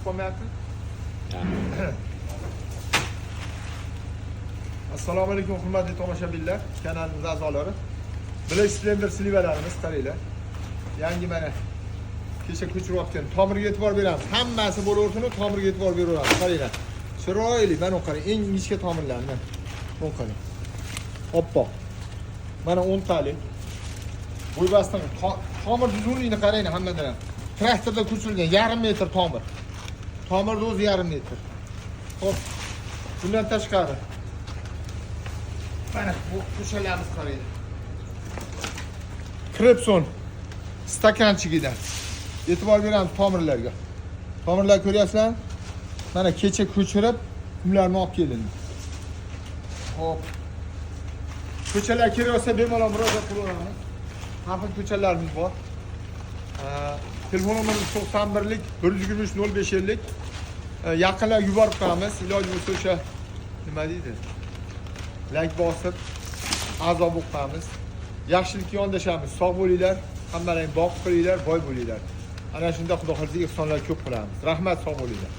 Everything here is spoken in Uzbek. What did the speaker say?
Qo'ymayapti. Assalomu alaykum hurmatli tomoshabinlar, kanalimiz a'zolari. Black Splendor slivalarimiz qaranglar. Yangi mana kecha ko'chirayotgan tomirga e'tibor beramiz. Hammasi bo'laversin, tomirga e'tibor beraveramiz. Qaranglar. Chiroyli, mana qarang, eng ingichka tomirlarni. Mana qarang. Oppoq. Mana 10 talik. Bo'ybasdan tomir uzunligini qaranglar hammadan. Traktorda ko'chirilgan 1,5 metr tomir. Tomirni o'zi 1,5 metr. Xo'p. Bundan tashqari mana bu ko'chalarimiz qaranglar. Krepson stakanchigidan e'tibor beramiz tomirlarga. Tomirlar ko'ryapsizlar? Mana kecha ko'chirib, qumlarni olib kelindi. Xo'p. Ko'chalar kerak bemalol murojaat qilaveramiz. Hamma ko'chalarimiz bor. Telefon nomerimiz 91lik 123 0550. Yaqinlar yuborib qo'yamiz. Iloji bo'lsa o'sha nima deydi? Like bosib, a'zo bo'lib qo'yamiz. Yaxshilikka yondashamiz. Sog' bo'linglar, hammalaring boq qilinglar, boy bo'linglar. Ana shunda Xudo xohlasa ehsonlar ko'p qilamiz. Rahmat, sog' bo'linglar.